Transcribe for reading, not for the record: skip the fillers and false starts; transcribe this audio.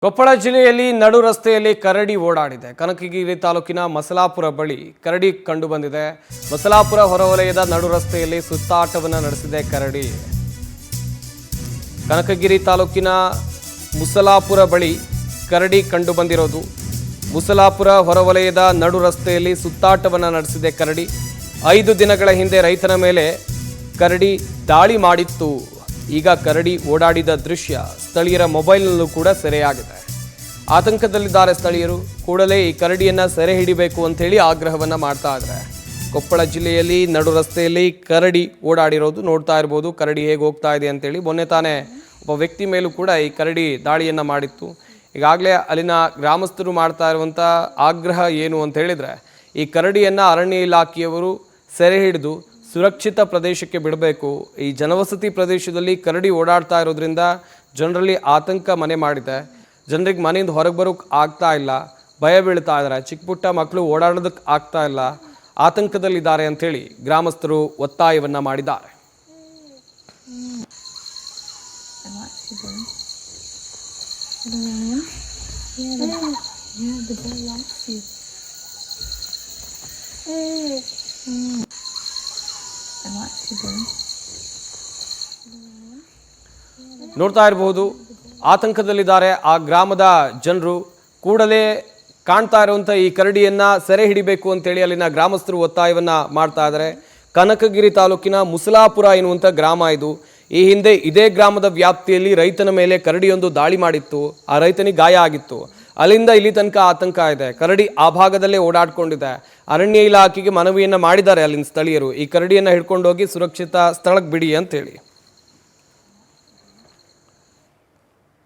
ಕೊಪ್ಪಳ ಜಿಲ್ಲೆಯಲ್ಲಿ ನಡು ರಸ್ತೆಯಲ್ಲಿ ಕರಡಿ ಓಡಾಡಿದೆ. ಕನಕಗಿರಿ ತಾಲೂಕಿನ ಮಸಲಾಪುರ ಬಳಿ ಕರಡಿ ಕಂಡು ಬಂದಿದೆ. ಮಸಲಾಪುರ ಹೊರವಲಯದ ನಡು ರಸ್ತೆಯಲ್ಲಿ ಸುತ್ತಾಟವನ್ನು ನಡೆಸಿದೆ ಕರಡಿ. ಕನಕಗಿರಿ ತಾಲೂಕಿನ ಮುಸಲಾಪುರ ಬಳಿ ಕರಡಿ ಕಂಡು ಬಂದಿರೋದು. ಮುಸಲಾಪುರ ಹೊರವಲಯದ ನಡು ರಸ್ತೆಯಲ್ಲಿ ಸುತ್ತಾಟವನ್ನು ನಡೆಸಿದೆ ಕರಡಿ. 5 ದಿನಗಳ ಹಿಂದೆ ರೈತನ ಮೇಲೆ ಕರಡಿ ದಾಳಿ ಮಾಡಿತ್ತು. ಈಗ ಕರಡಿ ಓಡಾಡಿದ ದೃಶ್ಯ ಸ್ಥಳೀಯರ ಮೊಬೈಲ್ನಲ್ಲೂ ಕೂಡ ಸೆರೆಯಾಗಿದೆ. ಆತಂಕದಲ್ಲಿದ್ದಾರೆ ಸ್ಥಳೀಯರು. ಕೂಡಲೇ ಈ ಕರಡಿಯನ್ನು ಸೆರೆ ಹಿಡಿಬೇಕು ಅಂತ ಹೇಳಿ ಆಗ್ರಹವನ್ನು ಮಾಡ್ತಾ ಇದ್ದಾರೆ. ಕೊಪ್ಪಳ ಜಿಲ್ಲೆಯಲ್ಲಿ ನಡು ರಸ್ತೆಯಲ್ಲಿ ಕರಡಿ ಓಡಾಡಿರೋದು ನೋಡ್ತಾ ಇರ್ಬೋದು. ಕರಡಿ ಹೇಗೆ ಹೋಗ್ತಾ ಇದೆ ಅಂತೇಳಿ. ಮೊನ್ನೆ ತಾನೇ ಒಬ್ಬ ವ್ಯಕ್ತಿ ಮೇಲೂ ಕೂಡ ಈ ಕರಡಿ ದಾಳಿಯನ್ನು ಮಾಡಿತ್ತು. ಈಗಾಗಲೇ ಅಲ್ಲಿನ ಗ್ರಾಮಸ್ಥರು ಮಾಡ್ತಾ ಇರುವಂಥ ಆಗ್ರಹ ಏನು ಅಂತ ಹೇಳಿದರೆ, ಈ ಕರಡಿಯನ್ನು ಅರಣ್ಯ ಇಲಾಖೆಯವರು ಸೆರೆ ಹಿಡಿದು ಸುರಕ್ಷಿತ ಪ್ರದೇಶಕ್ಕೆ ಬಿಡಬೇಕು. ಈ ಜನವಸತಿ ಪ್ರದೇಶದಲ್ಲಿ ಕರಡಿ ಓಡಾಡ್ತಾ ಇರೋದ್ರಿಂದ ಜನರಲ್ಲಿ ಆತಂಕ ಮನೆ ಮಾಡಿದೆ. ಜನರಿಗೆ ಮನೆಯಿಂದ ಹೊರಗೆ ಬರೋಕ್ಕೆ ಆಗ್ತಾ ಇಲ್ಲ, ಭಯ ಬೀಳ್ತಾ ಇದ್ದಾರೆ. ಚಿಕ್ಕ ಪುಟ್ಟ ಮಕ್ಕಳು ಓಡಾಡೋದಕ್ಕೆ ಆಗ್ತಾ ಇಲ್ಲ, ಆತಂಕದಲ್ಲಿದ್ದಾರೆ ಅಂಥೇಳಿ ಗ್ರಾಮಸ್ಥರು ಒತ್ತಾಯವನ್ನು ಮಾಡಿದ್ದಾರೆ. ನೋಡ್ತಾ ಇರಬಹುದು, ಆತಂಕದಲ್ಲಿದ್ದಾರೆ ಆ ಗ್ರಾಮದ ಜನರು. ಕೂಡಲೇ ಕಾಣ್ತಾ ಇರುವಂಥ ಈ ಕರಡಿಯನ್ನು ಸೆರೆ ಹಿಡಿಬೇಕು ಅಂತೇಳಿ ಅಲ್ಲಿನ ಗ್ರಾಮಸ್ಥರು ಒತ್ತಾಯವನ್ನು ಮಾಡ್ತಾ ಇದ್ದಾರೆ. ಕನಕಗಿರಿ ತಾಲೂಕಿನ ಮುಸಲಾಪುರ ಎನ್ನುವಂಥ ಗ್ರಾಮ ಇದು. ಈ ಹಿಂದೆ ಇದೇ ಗ್ರಾಮದ ವ್ಯಾಪ್ತಿಯಲ್ಲಿ ರೈತನ ಮೇಲೆ ಕರಡಿಯೊಂದು ದಾಳಿ ಮಾಡಿತ್ತು. ಆ ರೈತನಿಗೆ ಗಾಯ ಆಗಿತ್ತು. ಅಲ್ಲಿಂದ ಇಲ್ಲಿ ತನಕ ಆತಂಕ ಇದೆ. ಕರಡಿ ಆ ಭಾಗದಲ್ಲೇ ಓಡಾಡ್ಕೊಂಡಿದೆ. ಅರಣ್ಯ ಇಲಾಖೆಗೆ ಮನವಿಯನ್ನು ಮಾಡಿದ್ದಾರೆ ಅಲ್ಲಿನ ಸ್ಥಳೀಯರು, ಈ ಕರಡಿಯನ್ನು ಹಿಡ್ಕೊಂಡೋಗಿ ಸುರಕ್ಷಿತ ಸ್ಥಳಕ್ಕೆ ಬಿಡಿ ಅಂತೇಳಿ.